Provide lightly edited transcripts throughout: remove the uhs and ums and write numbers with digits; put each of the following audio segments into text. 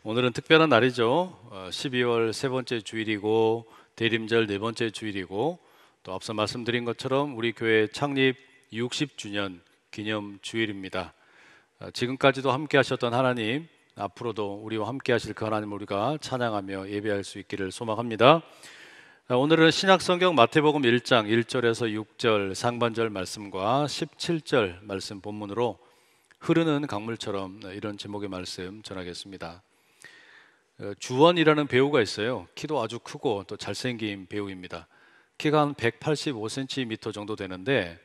오늘은 특별한 날이죠. 12월 세 번째 주일이고 대림절 네 번째 주일이고 또 앞서 말씀드린 것처럼 우리 교회 창립 60주년 기념 주일입니다. 지금까지도 함께 하셨던 하나님, 앞으로도 우리와 함께 하실 그 하나님을 우리가 찬양하며 예배할 수 있기를 소망합니다. 오늘은 신약성경 마태복음 1장 1절에서 6절 상반절 말씀과 17절 말씀 본문으로 흐르는 강물처럼 이런 제목의 말씀 전하겠습니다. 주원이라는 배우가 있어요. 키도 아주 크고 또 잘생긴 배우입니다. 키가 한 185cm 정도 되는데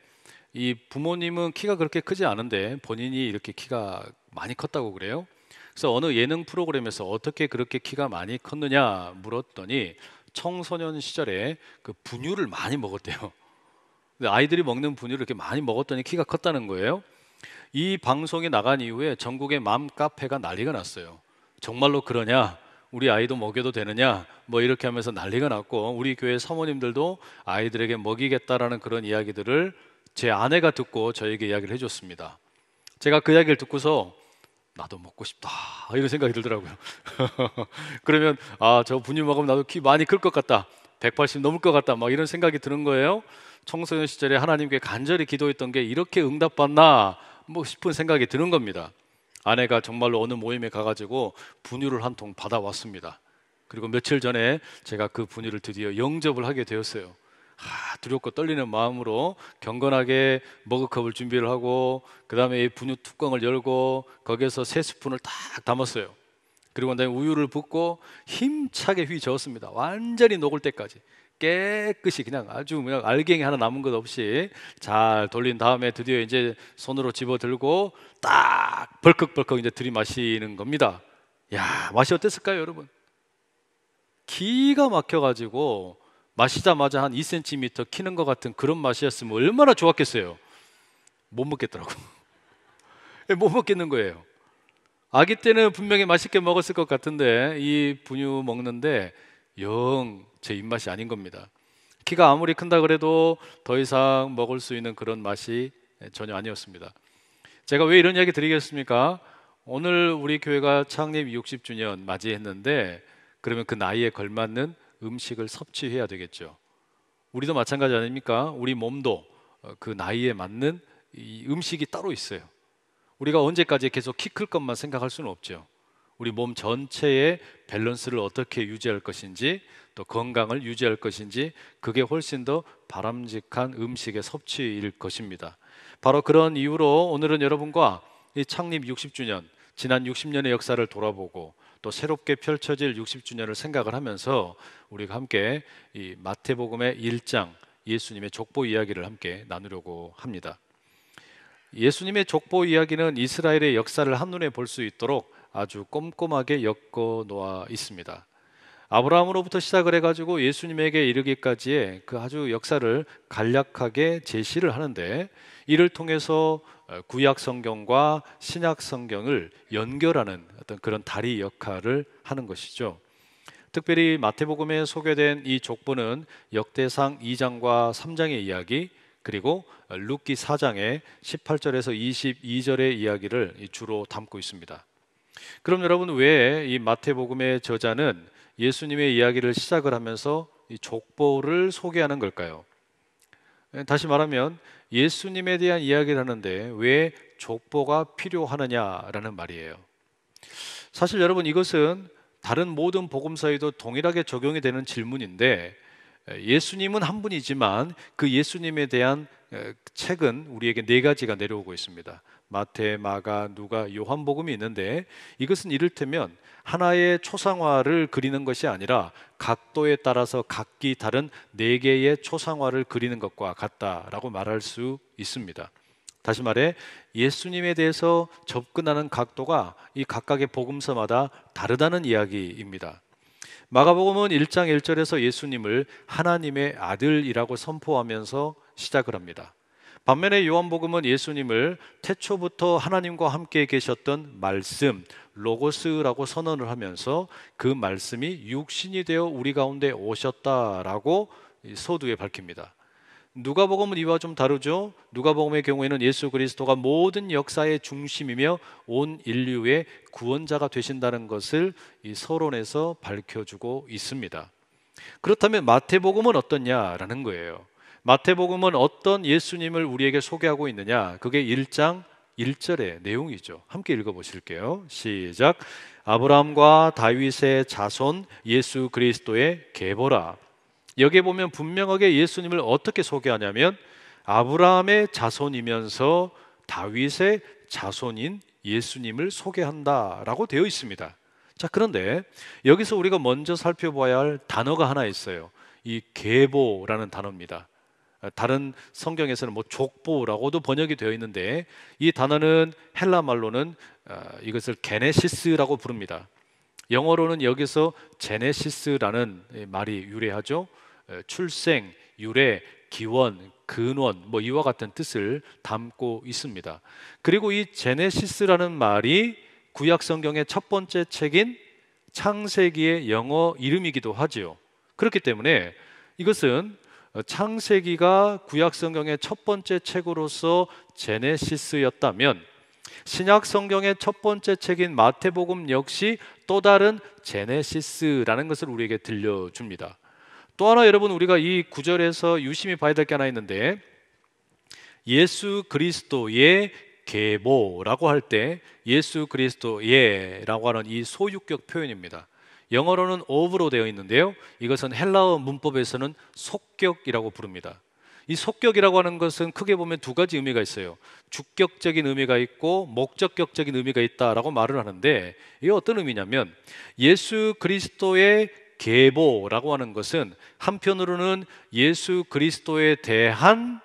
이 부모님은 키가 그렇게 크지 않은데 본인이 이렇게 키가 많이 컸다고 그래요. 그래서 어느 예능 프로그램에서 어떻게 그렇게 키가 많이 컸느냐 물었더니 청소년 시절에 그 분유를 많이 먹었대요. 근데 아이들이 먹는 분유를 이렇게 많이 먹었더니 키가 컸다는 거예요. 이 방송이 나간 이후에 전국의 맘 카페가 난리가 났어요. 정말로 그러냐? 우리 아이도 먹여도 되느냐? 뭐 이렇게 하면서 난리가 났고, 우리 교회 사모님들도 아이들에게 먹이겠다라는 그런 이야기들을 제 아내가 듣고 저에게 이야기를 해줬습니다. 제가 그 이야기를 듣고서 나도 먹고 싶다 이런 생각이 들더라고요. 그러면 저 분유 먹으면 나도 키 많이 클 것 같다, 180 넘을 것 같다, 막 이런 생각이 드는 거예요. 청소년 시절에 하나님께 간절히 기도했던 게 이렇게 응답받나 뭐 싶은 생각이 드는 겁니다. 아내가 정말로 어느 모임에 가가지고 분유를 한 통 받아왔습니다. 그리고 며칠 전에 제가 그 분유를 드디어 영접을 하게 되었어요. 두렵고 떨리는 마음으로 경건하게 머그컵을 준비를 하고, 그 다음에 이 분유 뚜껑을 열고 거기에서 3스푼을 딱 담았어요. 그리고 그다음에 우유를 붓고 힘차게 휘저었습니다. 완전히 녹을 때까지 깨끗이 그냥 아주 그냥 알갱이 하나 남은 것 없이 잘 돌린 다음에 드디어 이제 손으로 집어 들고 딱 벌컥벌컥 이제 들이마시는 겁니다. 야, 맛이 어땠을까요, 여러분? 기가 막혀가지고 마시자마자 한 2cm 키는 것 같은 그런 맛이었으면 얼마나 좋았겠어요. 못 먹겠더라고. 못 먹겠는 거예요. 아기 때는 분명히 맛있게 먹었을 것 같은데 이 분유 먹는데 영 제 입맛이 아닌 겁니다. 키가 아무리 큰다 그래도 더 이상 먹을 수 있는 그런 맛이 전혀 아니었습니다. 제가 왜 이런 이야기 드리겠습니까? 오늘 우리 교회가 창립 60주년 맞이했는데 그러면 그 나이에 걸맞는 음식을 섭취해야 되겠죠. 우리도 마찬가지 아닙니까? 우리 몸도 그 나이에 맞는 이 음식이 따로 있어요. 우리가 언제까지 계속 키 클 것만 생각할 수는 없죠. 우리 몸 전체의 밸런스를 어떻게 유지할 것인지, 또 건강을 유지할 것인지, 그게 훨씬 더 바람직한 음식의 섭취일 것입니다. 바로 그런 이유로 오늘은 여러분과 이 창립 60주년, 지난 60년의 역사를 돌아보고 또 새롭게 펼쳐질 60주년을 생각을 하면서 우리가 함께 이 마태복음의 1장 예수님의 족보 이야기를 함께 나누려고 합니다. 예수님의 족보 이야기는 이스라엘의 역사를 한눈에 볼 수 있도록 아주 꼼꼼하게 엮어 놓아 있습니다. 아브라함으로부터 시작을 해가지고 예수님에게 이르기까지의 그 아주 역사를 간략하게 제시를 하는데, 이를 통해서 구약 성경과 신약 성경을 연결하는 어떤 그런 다리 역할을 하는 것이죠. 특별히 마태복음에 소개된 이 족보는 역대상 2장과 3장의 이야기, 그리고 룻기 4장의 18절에서 22절의 이야기를 주로 담고 있습니다. 그럼 여러분, 왜 이 마태복음의 저자는 예수님의 이야기를 시작을 하면서 이 족보를 소개하는 걸까요? 다시 말하면 예수님에 대한 이야기를 하는데 왜 족보가 필요하느냐라는 말이에요. 사실 여러분, 이것은 다른 모든 복음서에도 동일하게 적용이 되는 질문인데, 예수님은 한 분이지만 그 예수님에 대한 책은 우리에게 네 가지가 내려오고 있습니다. 마태, 마가, 누가, 요한복음이 있는데, 이것은 이를테면 하나의 초상화를 그리는 것이 아니라 각도에 따라서 각기 다른 네 개의 초상화를 그리는 것과 같다라고 말할 수 있습니다. 다시 말해 예수님에 대해서 접근하는 각도가 이 각각의 복음서마다 다르다는 이야기입니다. 마가복음은 1장 1절에서 예수님을 하나님의 아들이라고 선포하면서 시작을 합니다. 반면에 요한복음은 예수님을 태초부터 하나님과 함께 계셨던 말씀, 로고스라고 선언을 하면서 그 말씀이 육신이 되어 우리 가운데 오셨다라고 서두에 밝힙니다. 누가복음은 이와 좀 다르죠. 누가복음의 경우에는 예수 그리스도가 모든 역사의 중심이며 온 인류의 구원자가 되신다는 것을 이 서론에서 밝혀주고 있습니다. 그렇다면 마태복음은 어떠냐라는 거예요. 마태복음은 어떤 예수님을 우리에게 소개하고 있느냐? 그게 1장 1절의 내용이죠. 함께 읽어보실게요. 시작. 아브라함과 다윗의 자손 예수 그리스도의 계보라. 여기에 보면 분명하게 예수님을 어떻게 소개하냐면 아브라함의 자손이면서 다윗의 자손인 예수님을 소개한다라고 되어 있습니다. 자, 그런데 여기서 우리가 먼저 살펴봐야 할 단어가 하나 있어요. 이 계보라는 단어입니다. 다른 성경에서는 뭐 족보라고도 번역이 되어 있는데 이 단어는 헬라 말로는 이것을 게네시스라고 부릅니다. 영어로는 여기서 제네시스라는 말이 유래하죠. 출생, 유래, 기원, 근원 뭐 이와 같은 뜻을 담고 있습니다. 그리고 이 제네시스라는 말이 구약 성경의 첫 번째 책인 창세기의 영어 이름이기도 하지요. 그렇기 때문에 이것은 창세기가 구약 성경의 첫 번째 책으로서 제네시스였다면 신약 성경의 첫 번째 책인 마태복음 역시 또 다른 제네시스라는 것을 우리에게 들려줍니다. 또 하나 여러분 우리가 이 구절에서 유심히 봐야 될 게 하나 있는데 예수 그리스도의 계보라고 할 때 예수 그리스도의라고 하는 이 소유격 표현입니다. 영어로는 of로 되어 있는데요. 이것은 헬라어 문법에서는 속격이라고 부릅니다. 이 속격이라고 하는 것은 크게 보면 두 가지 의미가 있어요. 주격적인 의미가 있고 목적격적인 의미가 있다라고 말을 하는데 이게 어떤 의미냐면 예수 그리스도의 계보라고 하는 것은 한편으로는 예수 그리스도에 대한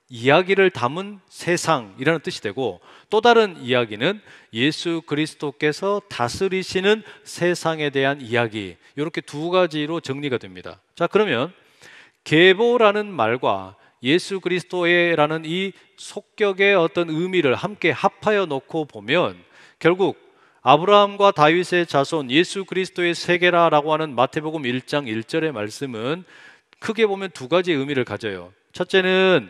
이야기를 담은 세상이라는 뜻이 되고 또 다른 이야기는 예수 그리스도께서 다스리시는 세상에 대한 이야기, 이렇게 두 가지로 정리가 됩니다. 자, 그러면 계보라는 말과 예수 그리스도의라는 이 속격의 어떤 의미를 함께 합하여 놓고 보면 결국 아브라함과 다윗의 자손 예수 그리스도의 세계라라고 하는 마태복음 1장 1절의 말씀은 크게 보면 두 가지 의미를 가져요. 첫째는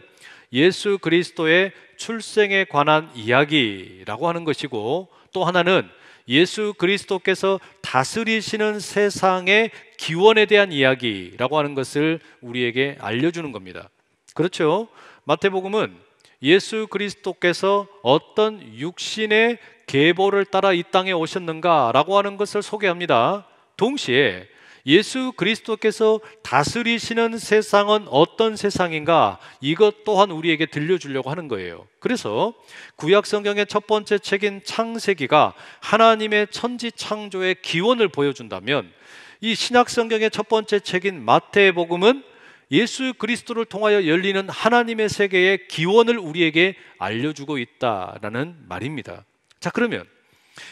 예수 그리스도의 출생에 관한 이야기라고 하는 것이고 또 하나는 예수 그리스도께서 다스리시는 세상의 기원에 대한 이야기라고 하는 것을 우리에게 알려주는 겁니다. 그렇죠? 마태복음은 예수 그리스도께서 어떤 육신의 계보를 따라 이 땅에 오셨는가라고 하는 것을 소개합니다. 동시에 예수 그리스도께서 다스리시는 세상은 어떤 세상인가 이것 또한 우리에게 들려주려고 하는 거예요. 그래서 구약 성경의 첫 번째 책인 창세기가 하나님의 천지 창조의 기원을 보여준다면 이 신약 성경의 첫 번째 책인 마태복음은 예수 그리스도를 통하여 열리는 하나님의 세계의 기원을 우리에게 알려주고 있다라는 말입니다. 자, 그러면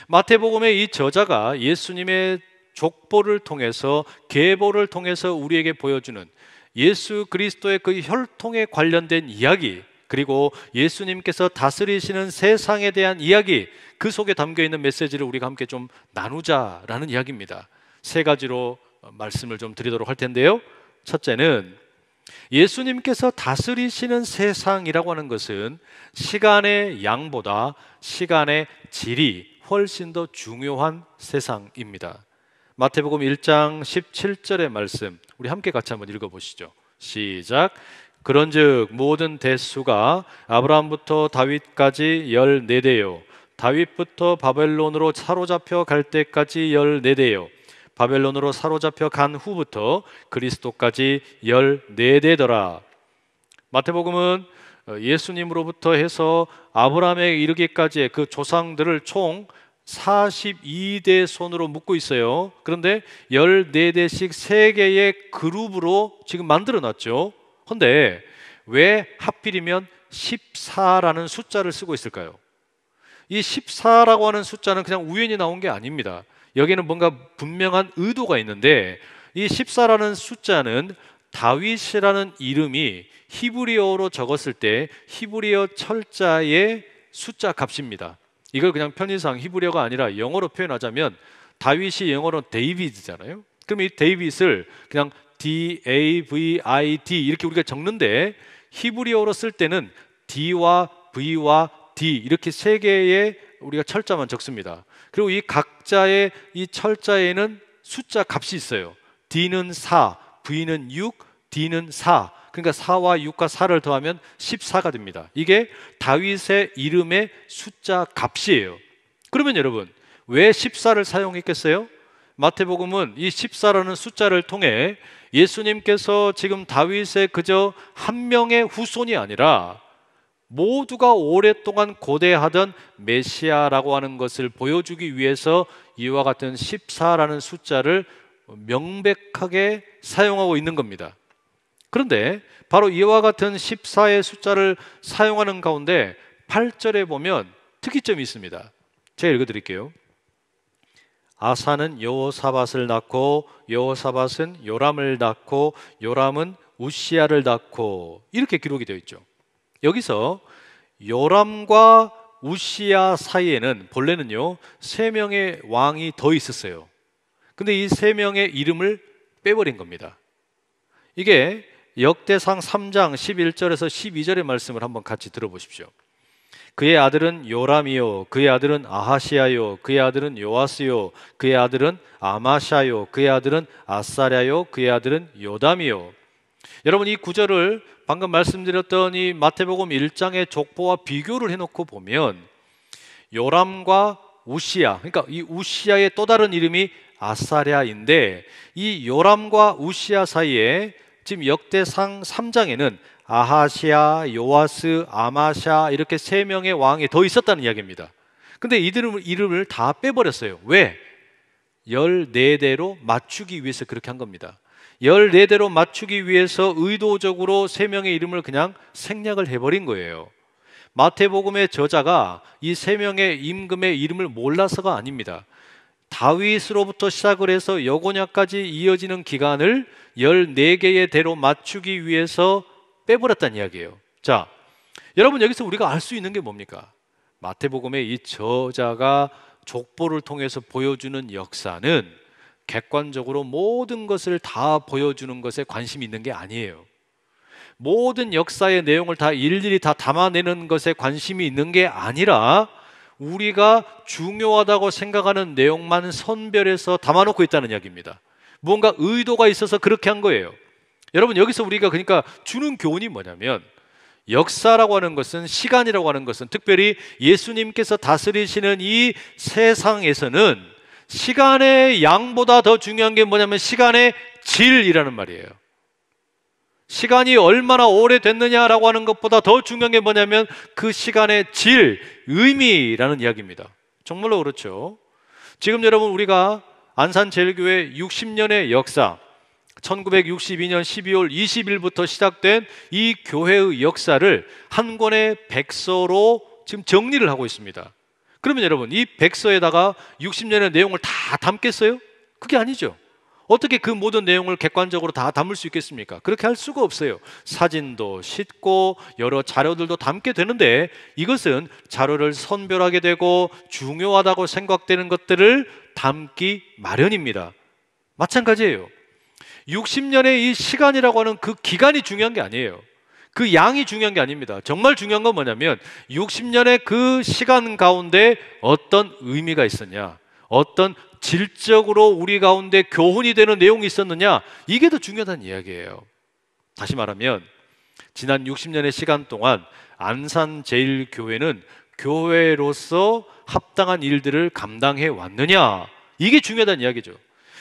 마태복음의 이 저자가 예수님의 족보를 통해서 계보를 통해서 우리에게 보여주는 예수 그리스도의 그 혈통에 관련된 이야기, 그리고 예수님께서 다스리시는 세상에 대한 이야기, 그 속에 담겨있는 메시지를 우리가 함께 좀 나누자라는 이야기입니다. 세 가지로 말씀을 좀 드리도록 할 텐데요. 첫째는 예수님께서 다스리시는 세상이라고 하는 것은 시간의 양보다 시간의 질이 훨씬 더 중요한 세상입니다. 마태복음 1장 17절의 말씀 우리 함께 같이 한번 읽어보시죠. 시작. 그런즉 모든 대수가 아브라함부터 다윗까지 14대요 다윗부터 바벨론으로 사로잡혀 갈 때까지 14대요 바벨론으로 사로잡혀 간 후부터 그리스도까지 14대더라. 마태복음은 예수님으로부터 해서 아브라함에 이르기까지의 그 조상들을 총 42대 손으로 묶고 있어요. 그런데 14대씩 3개의 그룹으로 지금 만들어 놨죠. 그런데 왜 하필이면 14라는 숫자를 쓰고 있을까요? 이 14라고 하는 숫자는 그냥 우연히 나온 게 아닙니다. 여기는 뭔가 분명한 의도가 있는데 이 14라는 숫자는 다윗이라는 이름이 히브리어로 적었을 때 히브리어 철자의 숫자 값입니다. 이걸 그냥 편의상 히브리어가 아니라 영어로 표현하자면 다윗이 영어로 데이비드잖아요. 그럼 이 데이빗을 그냥 D-A-V-I-D 이렇게 우리가 적는데 히브리어로 쓸 때는 D와 V와 D 이렇게 세 개의 우리가 철자만 적습니다. 그리고 이 각자의 이 철자에는 숫자 값이 있어요. D는 4, V는 6, D는 4. 그러니까 4와 6과 4를 더하면 14가 됩니다. 이게 다윗의 이름의 숫자 값이에요. 그러면 여러분, 왜 14를 사용했겠어요? 마태복음은 이 14라는 숫자를 통해 예수님께서 지금 다윗의 그저 한 명의 후손이 아니라 모두가 오랫동안 고대하던 메시아라고 하는 것을 보여주기 위해서 이와 같은 14라는 숫자를 명백하게 사용하고 있는 겁니다. 그런데 바로 이와 같은 14의 숫자를 사용하는 가운데 8절에 보면 특이점이 있습니다. 제가 읽어드릴게요. 아사는 여호사밧을 낳고 여호사밧은 요람을 낳고 요람은 우시야를 낳고 이렇게 기록이 되어 있죠. 여기서 요람과 우시야 사이에는 본래는요 3명의 왕이 더 있었어요. 근데 이 3명의 이름을 빼버린 겁니다. 이게 역대상 3장 11절에서 12절의 말씀을 한번 같이 들어보십시오. 그의 아들은 요람이요 그의 아들은 아하시야요 그의 아들은 요아스요 그의 아들은 아마샤요 그의 아들은 아사랴요 그의 아들은 요담이요. 여러분, 이 구절을 방금 말씀드렸던 이 마태복음 1장의 족보와 비교를 해놓고 보면 요람과 우시야, 그러니까 이 우시야의 또 다른 이름이 아사랴인데, 이 요람과 우시야 사이에 지금 역대상 3장에는 아하시야, 요아스, 아마샤 이렇게 3명의 왕이 더 있었다는 이야기입니다. 근데 이름을 다 빼버렸어요. 왜? 14대로 맞추기 위해서 그렇게 한 겁니다. 14대로 맞추기 위해서 의도적으로 3명의 이름을 그냥 생략을 해버린 거예요. 마태복음의 저자가 이 3명의 임금의 이름을 몰라서가 아닙니다. 다윗으로부터 시작을 해서 여고냐까지 이어지는 기간을 14개의 대로 맞추기 위해서 빼버렸다는 이야기예요. 자, 여러분, 여기서 우리가 알 수 있는 게 뭡니까? 마태복음의 이 저자가 족보를 통해서 보여주는 역사는 객관적으로 모든 것을 다 보여주는 것에 관심이 있는 게 아니에요. 모든 역사의 내용을 다 일일이 다 담아내는 것에 관심이 있는 게 아니라 우리가 중요하다고 생각하는 내용만 선별해서 담아놓고 있다는 이야기입니다. 무언가 의도가 있어서 그렇게 한 거예요. 여러분, 여기서 우리가 그러니까 주는 교훈이 뭐냐면, 역사라고 하는 것은, 시간이라고 하는 것은, 특별히 예수님께서 다스리시는 이 세상에서는 시간의 양보다 더 중요한 게 뭐냐면 시간의 질이라는 말이에요. 시간이 얼마나 오래됐느냐라고 하는 것보다 더 중요한 게 뭐냐면 그 시간의 질, 의미라는 이야기입니다. 정말로 그렇죠. 지금 여러분, 우리가 안산제일교회 60년의 역사, 1962년 12월 20일부터 시작된 이 교회의 역사를 한 권의 백서로 지금 정리를 하고 있습니다. 그러면 여러분, 이 백서에다가 60년의 내용을 다 담겠어요? 그게 아니죠. 어떻게 그 모든 내용을 객관적으로 다 담을 수 있겠습니까? 그렇게 할 수가 없어요. 사진도 싣고 여러 자료들도 담게 되는데, 이것은 자료를 선별하게 되고 중요하다고 생각되는 것들을 담기 마련입니다. 마찬가지예요. 60년의 이 시간이라고 하는 그 기간이 중요한 게 아니에요. 그 양이 중요한 게 아닙니다. 정말 중요한 건 뭐냐면 60년의 그 시간 가운데 어떤 의미가 있었냐, 어떤 질적으로 우리 가운데 교훈이 되는 내용이 있었느냐, 이게 더 중요하다는 이야기예요. 다시 말하면 지난 60년의 시간 동안 안산제일교회는 교회로서 합당한 일들을 감당해 왔느냐, 이게 중요하다는 이야기죠.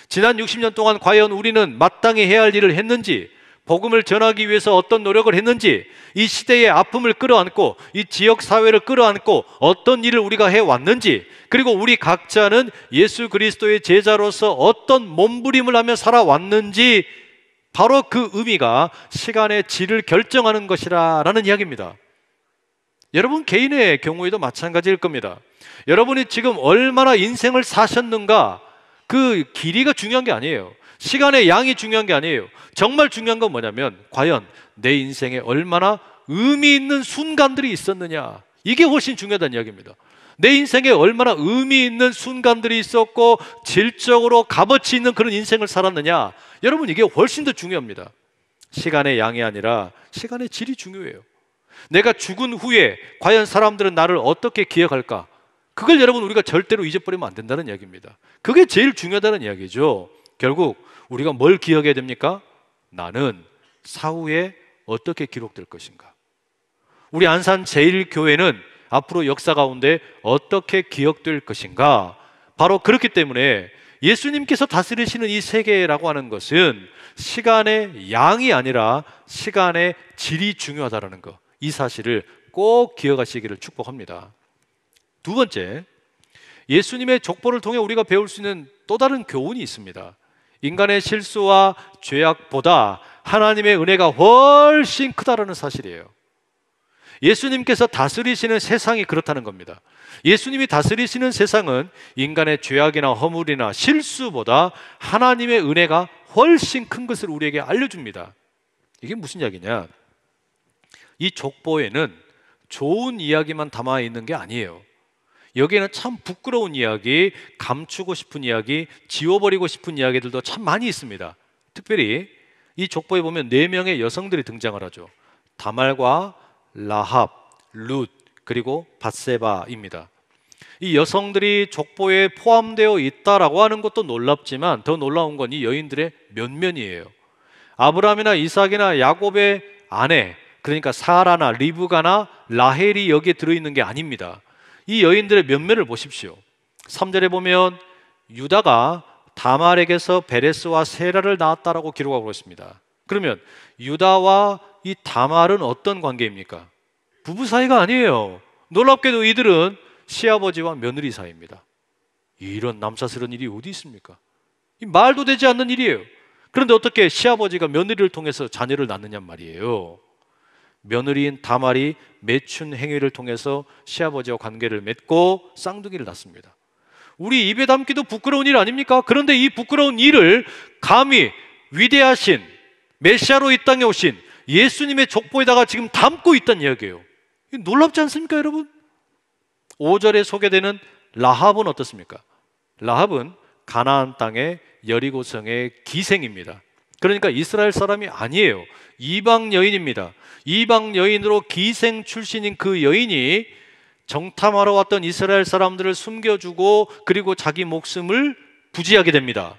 지난 60년 동안 과연 우리는 마땅히 해야 할 일을 했는지, 복음을 전하기 위해서 어떤 노력을 했는지, 이 시대의 아픔을 끌어안고 이 지역 사회를 끌어안고 어떤 일을 우리가 해왔는지, 그리고 우리 각자는 예수 그리스도의 제자로서 어떤 몸부림을 하며 살아왔는지, 바로 그 의미가 시간의 질을 결정하는 것이라는 이야기입니다. 여러분 개인의 경우에도 마찬가지일 겁니다. 여러분이 지금 얼마나 인생을 사셨는가, 그 길이가 중요한 게 아니에요. 시간의 양이 중요한 게 아니에요. 정말 중요한 건 뭐냐면 과연 내 인생에 얼마나 의미 있는 순간들이 있었느냐, 이게 훨씬 중요하다는 이야기입니다. 내 인생에 얼마나 의미 있는 순간들이 있었고 질적으로 값어치 있는 그런 인생을 살았느냐, 여러분 이게 훨씬 더 중요합니다. 시간의 양이 아니라 시간의 질이 중요해요. 내가 죽은 후에 과연 사람들은 나를 어떻게 기억할까? 그걸 여러분 우리가 절대로 잊어버리면 안 된다는 이야기입니다. 그게 제일 중요하다는 이야기죠. 결국 우리가 뭘 기억해야 됩니까? 나는 사후에 어떻게 기록될 것인가? 우리 안산 제1교회는 앞으로 역사 가운데 어떻게 기억될 것인가? 바로 그렇기 때문에 예수님께서 다스리시는 이 세계라고 하는 것은 시간의 양이 아니라 시간의 질이 중요하다는 것, 이 사실을 꼭 기억하시기를 축복합니다. 두 번째, 예수님의 족보를 통해 우리가 배울 수 있는 또 다른 교훈이 있습니다. 인간의 실수와 죄악보다 하나님의 은혜가 훨씬 크다라는 사실이에요. 예수님께서 다스리시는 세상이 그렇다는 겁니다. 예수님이 다스리시는 세상은 인간의 죄악이나 허물이나 실수보다 하나님의 은혜가 훨씬 큰 것을 우리에게 알려줍니다. 이게 무슨 이야기냐? 이 족보에는 좋은 이야기만 담아 있는 게 아니에요. 여기에는 참 부끄러운 이야기, 감추고 싶은 이야기, 지워버리고 싶은 이야기들도 참 많이 있습니다. 특별히 이 족보에 보면 4명의 여성들이 등장을 하죠. 다말과 라합, 룻, 그리고 밧세바입니다. 이 여성들이 족보에 포함되어 있다라고 하는 것도 놀랍지만 더 놀라운 건 이 여인들의 면면이에요. 아브라함이나 이삭이나 야곱의 아내, 그러니까 사라나 리브가나 라헬이 여기에 들어있는 게 아닙니다. 이 여인들의 면면을 보십시오. 3절에 보면 유다가 다말에게서 베레스와 세라를 낳았다라고 기록하고 있습니다. 그러면 유다와 이 다말은 어떤 관계입니까? 부부 사이가 아니에요. 놀랍게도 이들은 시아버지와 며느리 사이입니다. 이런 남사스러운 일이 어디 있습니까? 이 말도 되지 않는 일이에요. 그런데 어떻게 시아버지가 며느리를 통해서 자녀를 낳느냐 말이에요. 며느리인 다말이 매춘 행위를 통해서 시아버지와 관계를 맺고 쌍둥이를 낳습니다. 우리 입에 담기도 부끄러운 일 아닙니까? 그런데 이 부끄러운 일을 감히 위대하신 메시아로 이 땅에 오신 예수님의 족보에다가 지금 담고 있다는 이야기예요. 놀랍지 않습니까, 여러분? 5절에 소개되는 라합은 어떻습니까? 라합은 가나안 땅의 여리고성의 기생입니다. 그러니까 이스라엘 사람이 아니에요. 이방 여인입니다. 이방 여인으로 기생 출신인 그 여인이 정탐하러 왔던 이스라엘 사람들을 숨겨주고 그리고 자기 목숨을 부지하게 됩니다.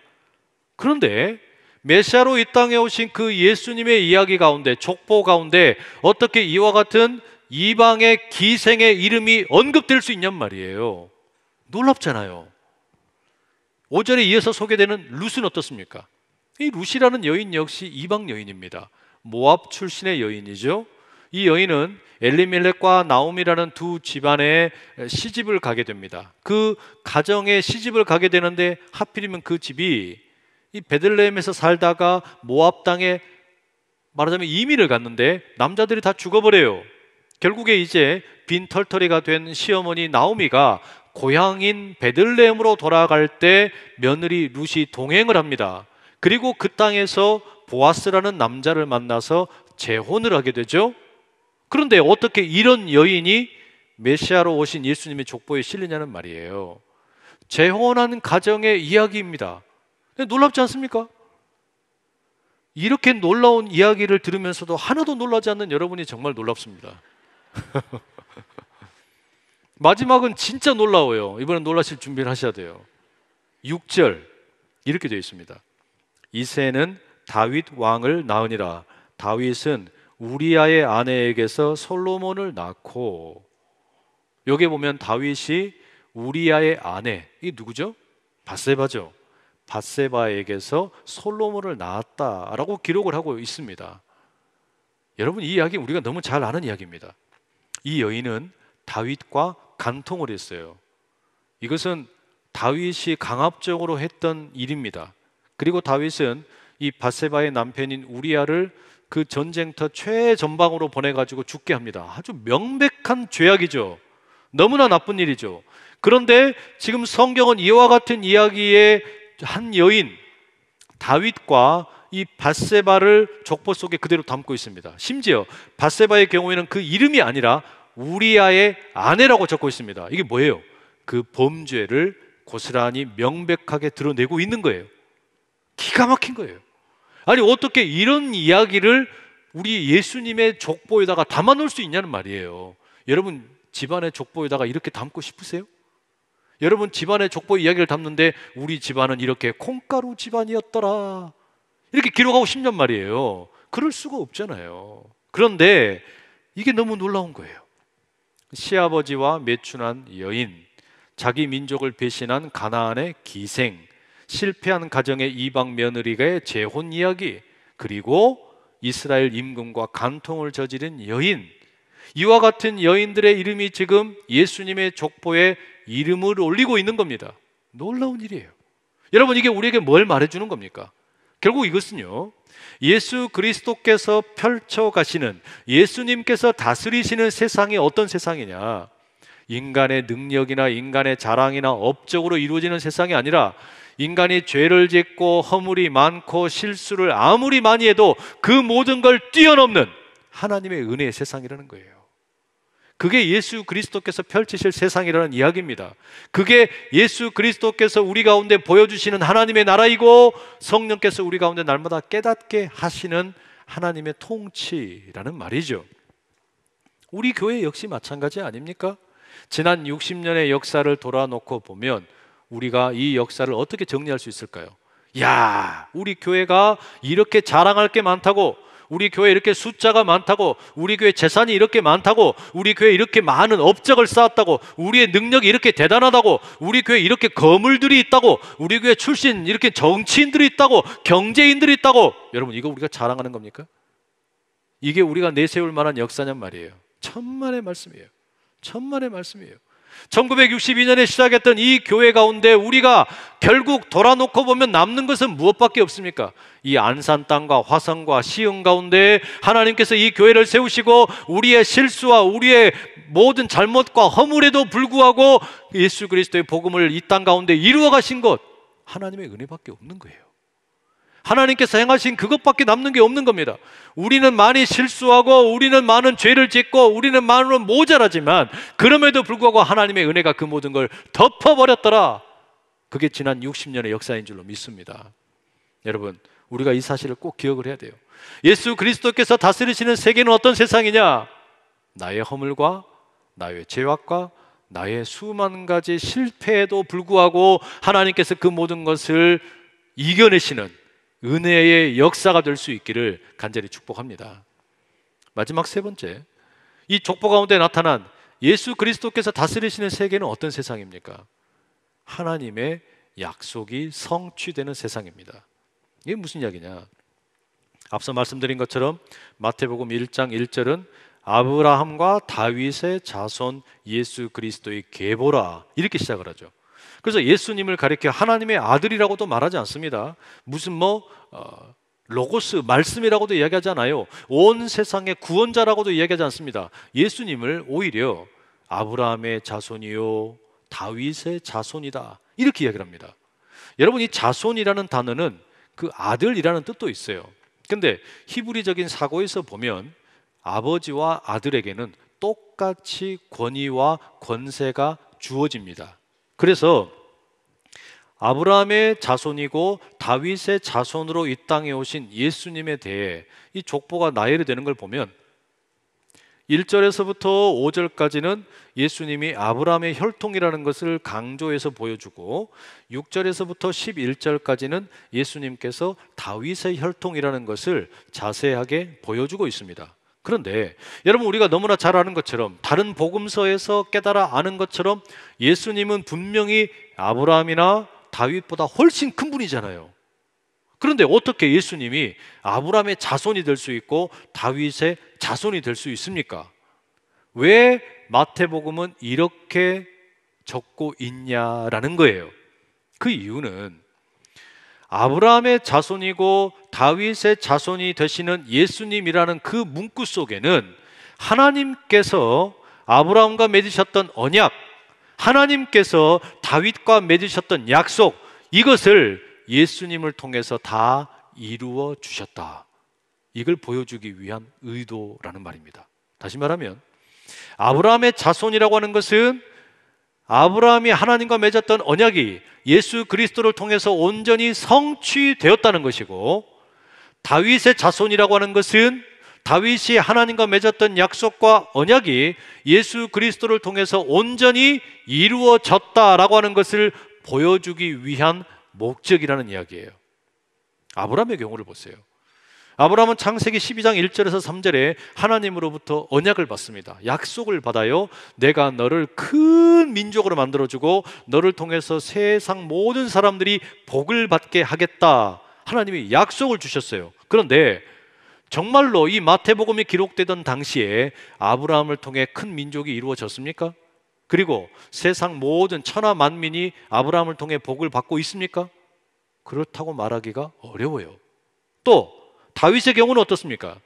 그런데 메시아로 이 땅에 오신 그 예수님의 이야기 가운데, 족보 가운데 어떻게 이와 같은 이방의 기생의 이름이 언급될 수 있냔 말이에요. 놀랍잖아요. 5절에 이어서 소개되는 룻은 어떻습니까? 이 룻이라는 여인 역시 이방 여인입니다. 모압 출신의 여인이죠. 이 여인은 엘리멜렉과 나옴이라는 두 집안에 시집을 가게 됩니다. 그 가정에 시집을 가게 되는데 하필이면 그 집이 이 베들레헴에서 살다가 모압 땅에 말하자면 이민을 갔는데 남자들이 다 죽어버려요. 결국에 이제 빈털터리가 된 시어머니 나오미가 고향인 베들레헴으로 돌아갈 때 며느리 룻이 동행을 합니다. 그리고 그 땅에서 보아스라는 남자를 만나서 재혼을 하게 되죠. 그런데 어떻게 이런 여인이 메시아로 오신 예수님의 족보에 실리냐는 말이에요. 재혼한 가정의 이야기입니다. 놀랍지 않습니까? 이렇게 놀라운 이야기를 들으면서도 하나도 놀라지 않는 여러분이 정말 놀랍습니다. 마지막은 진짜 놀라워요. 이번엔 놀라실 준비를 하셔야 돼요. 6절 이렇게 되어 있습니다. 이새는 다윗 왕을 낳으니라. 다윗은 우리아의 아내에게서 솔로몬을 낳고, 여기 보면 다윗이 우리아의 아내, 이게 누구죠? 밧세바죠. 밧세바에게서 솔로몬을 낳았다라고 기록을 하고 있습니다. 여러분, 이 이야기 우리가 너무 잘 아는 이야기입니다. 이 여인은 다윗과 간통을 했어요. 이것은 다윗이 강압적으로 했던 일입니다. 그리고 다윗은 이 밧세바의 남편인 우리아를 그 전쟁터 최전방으로 보내가지고 죽게 합니다. 아주 명백한 죄악이죠. 너무나 나쁜 일이죠. 그런데 지금 성경은 이와 같은 이야기의 한 여인 다윗과 이 밧세바를 족보 속에 그대로 담고 있습니다. 심지어 밧세바의 경우에는 그 이름이 아니라 우리아의 아내라고 적고 있습니다. 이게 뭐예요? 그 범죄를 고스란히 명백하게 드러내고 있는 거예요. 기가 막힌 거예요. 아니 어떻게 이런 이야기를 우리 예수님의 족보에다가 담아 놓을 수 있냐는 말이에요. 여러분 집안의 족보에다가 이렇게 담고 싶으세요? 여러분 집안의 족보 이야기를 담는데 우리 집안은 이렇게 콩가루 집안이었더라 이렇게 기록하고 싶냔 말이에요. 그럴 수가 없잖아요. 그런데 이게 너무 놀라운 거예요. 시아버지와 매춘한 여인, 자기 민족을 배신한 가나안의 기생, 실패한 가정의 이방 며느리가의 재혼 이야기, 그리고 이스라엘 임금과 간통을 저지른 여인, 이와 같은 여인들의 이름이 지금 예수님의 족보에 이름을 올리고 있는 겁니다. 놀라운 일이에요. 여러분 이게 우리에게 뭘 말해주는 겁니까? 결국 이것은요, 예수 그리스도께서 펼쳐가시는, 예수님께서 다스리시는 세상이 어떤 세상이냐, 인간의 능력이나 인간의 자랑이나 업적으로 이루어지는 세상이 아니라 인간이 죄를 짓고 허물이 많고 실수를 아무리 많이 해도 그 모든 걸 뛰어넘는 하나님의 은혜의 세상이라는 거예요. 그게 예수 그리스도께서 펼치실 세상이라는 이야기입니다. 그게 예수 그리스도께서 우리 가운데 보여주시는 하나님의 나라이고 성령께서 우리 가운데 날마다 깨닫게 하시는 하나님의 통치라는 말이죠. 우리 교회 역시 마찬가지 아닙니까? 지난 60년의 역사를 돌아놓고 보면 우리가 이 역사를 어떻게 정리할 수 있을까요? 야, 우리 교회가 이렇게 자랑할 게 많다고, 우리 교회 이렇게 숫자가 많다고, 우리 교회 재산이 이렇게 많다고, 우리 교회 이렇게 많은 업적을 쌓았다고, 우리의 능력이 이렇게 대단하다고, 우리 교회 이렇게 거물들이 있다고, 우리 교회 출신 이렇게 정치인들이 있다고, 경제인들이 있다고. 여러분 이거 우리가 자랑하는 겁니까? 이게 우리가 내세울 만한 역사냔 말이에요. 천만의 말씀이에요. 천만의 말씀이에요. 1962년에 시작했던 이 교회 가운데 우리가 결국 돌아놓고 보면 남는 것은 무엇밖에 없습니까? 이 안산 땅과 화성과 시흥 가운데 하나님께서 이 교회를 세우시고 우리의 실수와 우리의 모든 잘못과 허물에도 불구하고 예수 그리스도의 복음을 이 땅 가운데 이루어 가신 것, 하나님의 은혜밖에 없는 거예요. 하나님께서 행하신 그것밖에 남는 게 없는 겁니다. 우리는 많이 실수하고 우리는 많은 죄를 짓고 우리는 많은 모자라지만 그럼에도 불구하고 하나님의 은혜가 그 모든 걸 덮어버렸더라. 그게 지난 60년의 역사인 줄로 믿습니다. 여러분 우리가 이 사실을 꼭 기억을 해야 돼요. 예수 그리스도께서 다스리시는 세계는 어떤 세상이냐? 나의 허물과 나의 죄악과 나의 수만 가지 실패에도 불구하고 하나님께서 그 모든 것을 이겨내시는 은혜의 역사가 될 수 있기를 간절히 축복합니다. 마지막 세 번째, 이 족보 가운데 나타난 예수 그리스도께서 다스리시는 세계는 어떤 세상입니까? 하나님의 약속이 성취되는 세상입니다. 이게 무슨 이야기냐? 앞서 말씀드린 것처럼 마태복음 1장 1절은 아브라함과 다윗의 자손 예수 그리스도의 계보라 이렇게 시작을 하죠. 그래서 예수님을 가리켜 하나님의 아들이라고도 말하지 않습니다. 무슨 로고스 말씀이라고도 이야기하지 않아요. 온 세상의 구원자라고도 이야기하지 않습니다. 예수님을 오히려 아브라함의 자손이요 다윗의 자손이다 이렇게 이야기를 합니다. 여러분 이 자손이라는 단어는 그 아들이라는 뜻도 있어요. 근데 히브리적인 사고에서 보면 아버지와 아들에게는 똑같이 권위와 권세가 주어집니다. 그래서 아브라함의 자손이고 다윗의 자손으로 이 땅에 오신 예수님에 대해 이 족보가 나열이 되는 걸 보면 1절에서부터 5절까지는 예수님이 아브라함의 혈통이라는 것을 강조해서 보여주고 6절에서부터 11절까지는 예수님께서 다윗의 혈통이라는 것을 자세하게 보여주고 있습니다. 그런데 여러분 우리가 너무나 잘 아는 것처럼 다른 복음서에서 깨달아 아는 것처럼 예수님은 분명히 아브라함이나 다윗보다 훨씬 큰 분이잖아요. 그런데 어떻게 예수님이 아브라함의 자손이 될 수 있고 다윗의 자손이 될 수 있습니까? 왜 마태복음은 이렇게 적고 있냐라는 거예요. 그 이유는 아브라함의 자손이고 다윗의 자손이 되시는 예수님이라는 그 문구 속에는 하나님께서 아브라함과 맺으셨던 언약, 하나님께서 다윗과 맺으셨던 약속, 이것을 예수님을 통해서 다 이루어 주셨다. 이걸 보여주기 위한 의도라는 말입니다. 다시 말하면 아브라함의 자손이라고 하는 것은 아브라함이 하나님과 맺었던 언약이 예수 그리스도를 통해서 온전히 성취되었다는 것이고, 다윗의 자손이라고 하는 것은 다윗이 하나님과 맺었던 약속과 언약이 예수 그리스도를 통해서 온전히 이루어졌다라고 하는 것을 보여주기 위한 목적이라는 이야기예요. 아브라함의 경우를 보세요. 아브라함은 창세기 12장 1절에서 3절에 하나님으로부터 언약을 받습니다. 약속을 받아요. 내가 너를 큰 민족으로 만들어주고 너를 통해서 세상 모든 사람들이 복을 받게 하겠다. 하나님이 약속을 주셨어요. 그런데 정말로 이 마태복음이 기록되던 당시에 아브라함을 통해 큰 민족이 이루어졌습니까? 그리고 세상 모든 천하 만민이 아브라함을 통해 복을 받고 있습니까? 그렇다고 말하기가 어려워요. 또 다윗의 경우는 어떻습니까?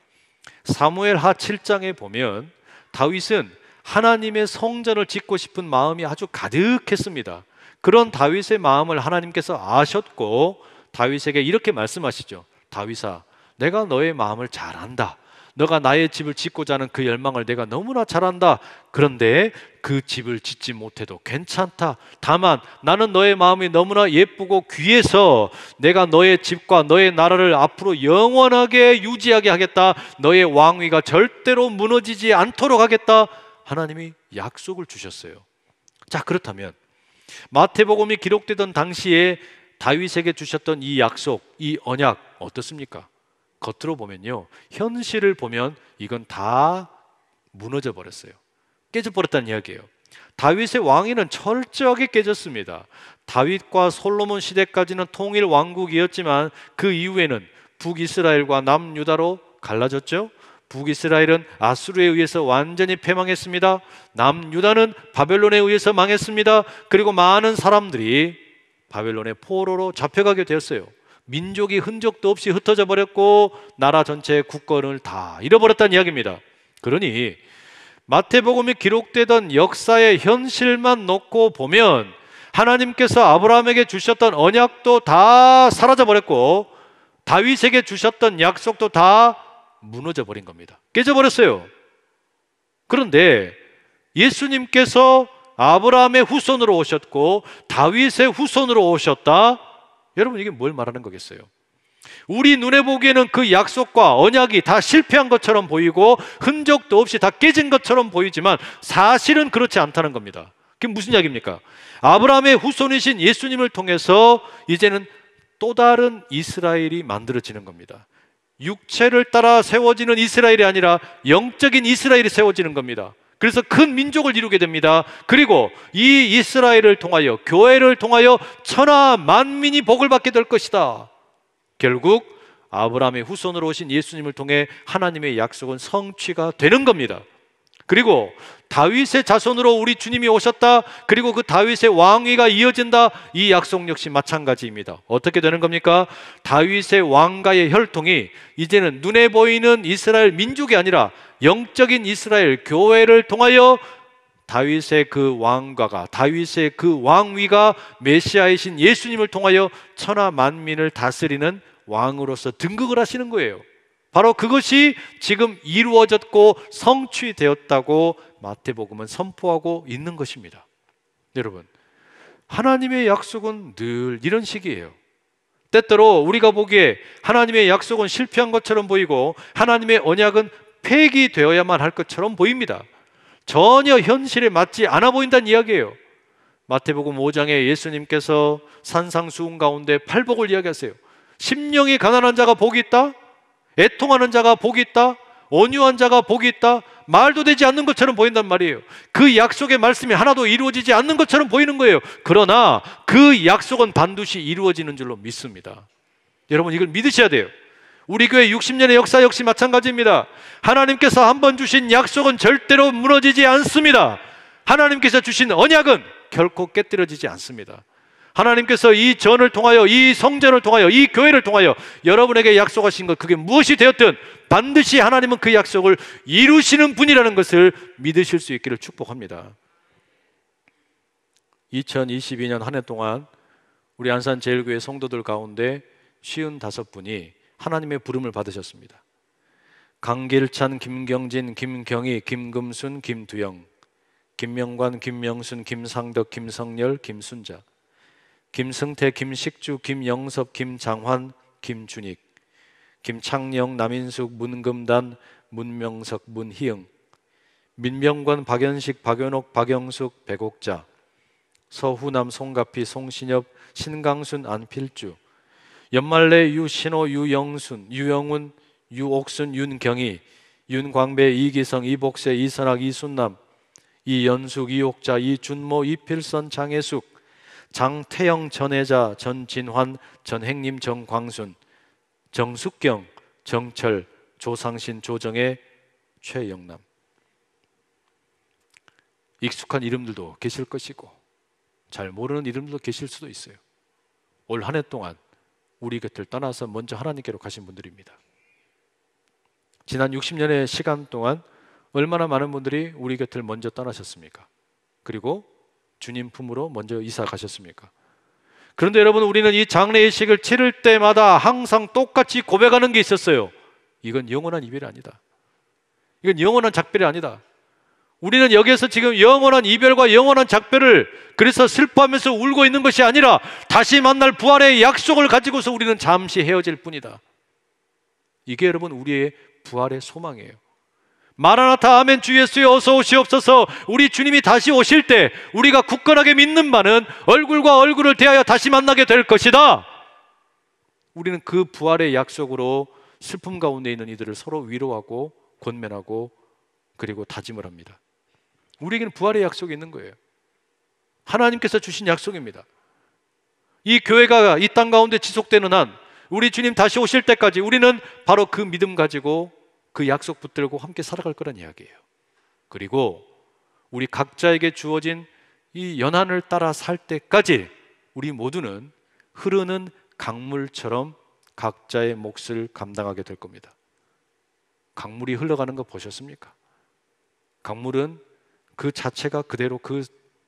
사무엘하 7장에 보면 다윗은 하나님의 성전을 짓고 싶은 마음이 아주 가득했습니다. 그런 다윗의 마음을 하나님께서 아셨고 다윗에게 이렇게 말씀하시죠. 다윗아, 내가 너의 마음을 잘 안다. 너가 나의 집을 짓고자 하는 그 열망을 내가 너무나 잘 안다. 그런데 그 집을 짓지 못해도 괜찮다. 다만 나는 너의 마음이 너무나 예쁘고 귀해서 내가 너의 집과 너의 나라를 앞으로 영원하게 유지하게 하겠다. 너의 왕위가 절대로 무너지지 않도록 하겠다. 하나님이 약속을 주셨어요. 자, 그렇다면 마태복음이 기록되던 당시에 다윗에게 주셨던 이 약속, 이 언약 어떻습니까? 겉으로 보면요, 현실을 보면 이건 다 무너져 버렸어요. 깨져버렸다는 이야기예요. 다윗의 왕위는 철저하게 깨졌습니다. 다윗과 솔로몬 시대까지는 통일 왕국이었지만 그 이후에는 북이스라엘과 남유다로 갈라졌죠. 북이스라엘은 아수르에 의해서 완전히 패망했습니다. 남유다는 바벨론에 의해서 망했습니다. 그리고 많은 사람들이 바벨론의 포로로 잡혀가게 되었어요. 민족이 흔적도 없이 흩어져 버렸고 나라 전체의 국권을 다 잃어버렸다는 이야기입니다. 그러니 마태복음이 기록되던 역사의 현실만 놓고 보면 하나님께서 아브라함에게 주셨던 언약도 다 사라져 버렸고 다윗에게 주셨던 약속도 다 무너져 버린 겁니다. 깨져버렸어요. 그런데 예수님께서 아브라함의 후손으로 오셨고 다윗의 후손으로 오셨다. 여러분, 이게 뭘 말하는 거겠어요? 우리 눈에 보기에는 그 약속과 언약이 다 실패한 것처럼 보이고 흔적도 없이 다 깨진 것처럼 보이지만 사실은 그렇지 않다는 겁니다. 그게 무슨 이야기입니까? 아브라함의 후손이신 예수님을 통해서 이제는 또 다른 이스라엘이 만들어지는 겁니다. 육체를 따라 세워지는 이스라엘이 아니라 영적인 이스라엘이 세워지는 겁니다. 그래서 큰 민족을 이루게 됩니다. 그리고 이 이스라엘을 통하여, 교회를 통하여 천하 만민이 복을 받게 될 것이다. 결국 아브라함의 후손으로 오신 예수님을 통해 하나님의 약속은 성취가 되는 겁니다. 그리고 다윗의 자손으로 우리 주님이 오셨다. 그리고 그 다윗의 왕위가 이어진다. 이 약속 역시 마찬가지입니다. 어떻게 되는 겁니까? 다윗의 왕가의 혈통이 이제는 눈에 보이는 이스라엘 민족이 아니라 영적인 이스라엘 교회를 통하여 다윗의 그 왕가가, 다윗의 그 왕위가 메시아이신 예수님을 통하여 천하 만민을 다스리는 왕으로서 등극을 하시는 거예요. 바로 그것이 지금 이루어졌고 성취되었다고 마태복음은 선포하고 있는 것입니다. 여러분, 하나님의 약속은 늘 이런 식이에요. 때때로 우리가 보기에 하나님의 약속은 실패한 것처럼 보이고 하나님의 언약은 폐기되어야만 할 것처럼 보입니다. 전혀 현실에 맞지 않아 보인다는 이야기예요. 마태복음 5장에 예수님께서 산상수훈 가운데 팔복을 이야기하세요. 심령이 가난한 자가 복이 있다. 애통하는 자가 복이 있다. 온유한 자가 복이 있다. 말도 되지 않는 것처럼 보인단 말이에요. 그 약속의 말씀이 하나도 이루어지지 않는 것처럼 보이는 거예요. 그러나 그 약속은 반드시 이루어지는 줄로 믿습니다. 여러분, 이걸 믿으셔야 돼요. 우리 교회 60년의 역사 역시 마찬가지입니다. 하나님께서 한번 주신 약속은 절대로 무너지지 않습니다. 하나님께서 주신 언약은 결코 깨뜨려지지 않습니다. 하나님께서 이 전을 통하여, 이 성전을 통하여, 이 교회를 통하여 여러분에게 약속하신 것, 그게 무엇이 되었든 반드시 하나님은 그 약속을 이루시는 분이라는 것을 믿으실 수 있기를 축복합니다. 2022년 한 해 동안 우리 안산제일교회 성도들 가운데 55분이 하나님의 부름을 받으셨습니다. 강길찬, 김경진, 김경희, 김금순, 김두영, 김명관, 김명순, 김상덕, 김성열, 김순자, 김승태, 김식주, 김영섭, 김장환, 김준익, 김창영, 남인숙, 문금단, 문명석, 문희영, 민병관, 박연식, 박연옥, 박영숙, 백옥자, 서후남, 송가피, 송신엽, 신강순, 안필주, 연말래, 유신호, 유영순, 유영훈, 유옥순, 윤경희, 윤광배, 이기성, 이복세, 이선학, 이순남, 이연숙, 이옥자, 이준모, 이필선, 장혜숙, 장태영, 전혜자, 전진환, 전행님, 정광순, 정숙경, 정철, 조상신, 조정혜, 최영남. 익숙한 이름들도 계실 것이고 잘 모르는 이름들도 계실 수도 있어요. 올 한 해 동안 우리 곁을 떠나서 먼저 하나님께로 가신 분들입니다. 지난 60년의 시간 동안 얼마나 많은 분들이 우리 곁을 먼저 떠나셨습니까? 그리고 주님 품으로 먼저 이사 가셨습니까? 그런데 여러분, 우리는 이 장례의식을 치를 때마다 항상 똑같이 고백하는 게 있었어요. 이건 영원한 이별이 아니다. 이건 영원한 작별이 아니다. 우리는 여기에서 지금 영원한 이별과 영원한 작별을 그래서 슬퍼하면서 울고 있는 것이 아니라 다시 만날 부활의 약속을 가지고서 우리는 잠시 헤어질 뿐이다. 이게 여러분 우리의 부활의 소망이에요. 마라나타 아멘 주 예수여 어서 오시옵소서. 우리 주님이 다시 오실 때 우리가 굳건하게 믿는 바는 얼굴과 얼굴을 대하여 다시 만나게 될 것이다. 우리는 그 부활의 약속으로 슬픔 가운데 있는 이들을 서로 위로하고 권면하고 그리고 다짐을 합니다. 우리에게는 부활의 약속이 있는 거예요. 하나님께서 주신 약속입니다. 이 교회가 이 땅 가운데 지속되는 한 우리 주님 다시 오실 때까지 우리는 바로 그 믿음 가지고 그 약속 붙들고 함께 살아갈 거란 이야기예요. 그리고 우리 각자에게 주어진 이 연한을 따라 살 때까지 우리 모두는 흐르는 강물처럼 각자의 몫을 감당하게 될 겁니다. 강물이 흘러가는 거 보셨습니까? 강물은 그 자체가 그대로 그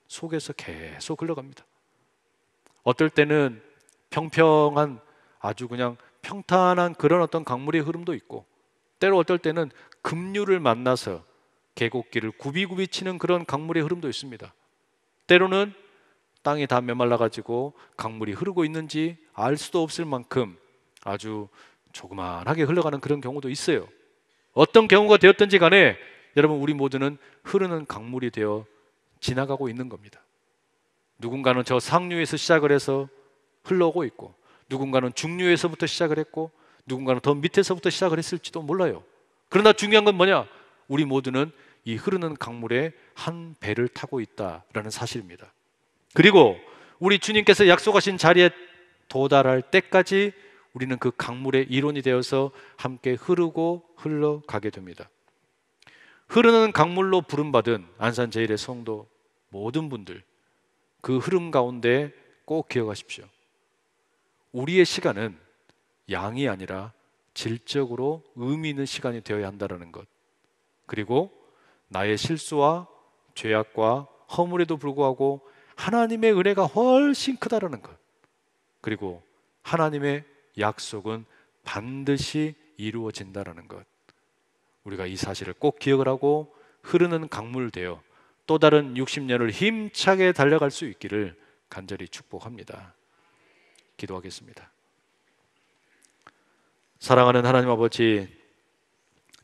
속에서 계속 흘러갑니다. 어떨 때는 평평한 아주 그냥 평탄한 그런 어떤 강물의 흐름도 있고, 때로 어떨 때는 급류를 만나서 계곡길을 굽이굽이 치는 그런 강물의 흐름도 있습니다. 때로는 땅이 다 메말라가지고 강물이 흐르고 있는지 알 수도 없을 만큼 아주 조그만하게 흘러가는 그런 경우도 있어요. 어떤 경우가 되었든지 간에 여러분, 우리 모두는 흐르는 강물이 되어 지나가고 있는 겁니다. 누군가는 저 상류에서 시작을 해서 흘러오고 있고, 누군가는 중류에서부터 시작을 했고, 누군가는 더 밑에서부터 시작을 했을지도 몰라요. 그러나 중요한 건 뭐냐? 우리 모두는 이 흐르는 강물에 한 배를 타고 있다라는 사실입니다. 그리고 우리 주님께서 약속하신 자리에 도달할 때까지 우리는 그 강물의 일원이 되어서 함께 흐르고 흘러가게 됩니다. 흐르는 강물로 부름받은 안산제일의 성도 모든 분들, 그 흐름 가운데 꼭 기억하십시오. 우리의 시간은 양이 아니라 질적으로 의미 있는 시간이 되어야 한다는 것, 그리고 나의 실수와 죄악과 허물에도 불구하고 하나님의 은혜가 훨씬 크다라는 것, 그리고 하나님의 약속은 반드시 이루어진다라는 것, 우리가 이 사실을 꼭 기억을 하고 흐르는 강물 되어 또 다른 60년을 힘차게 달려갈 수 있기를 간절히 축복합니다. 기도하겠습니다. 사랑하는 하나님 아버지,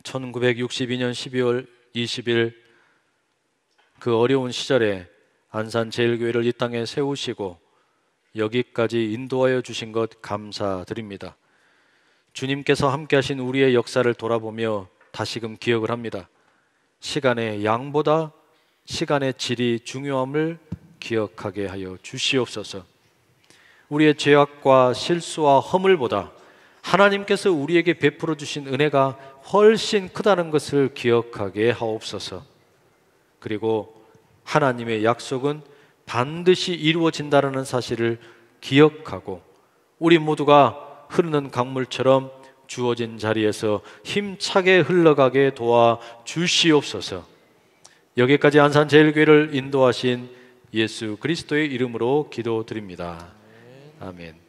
1962년 12월 20일 그 어려운 시절에 안산제일교회를 이 땅에 세우시고 여기까지 인도하여 주신 것 감사드립니다. 주님께서 함께 하신 우리의 역사를 돌아보며 다시금 기억을 합니다. 시간의 양보다 시간의 질이 중요함을 기억하게 하여 주시옵소서. 우리의 죄악과 실수와 허물보다 하나님께서 우리에게 베풀어 주신 은혜가 훨씬 크다는 것을 기억하게 하옵소서. 그리고 하나님의 약속은 반드시 이루어진다는 사실을 기억하고 우리 모두가 흐르는 강물처럼 주어진 자리에서 힘차게 흘러가게 도와 주시옵소서. 여기까지 안산제일교회를 인도하신 예수 그리스도의 이름으로 기도드립니다. 아멘.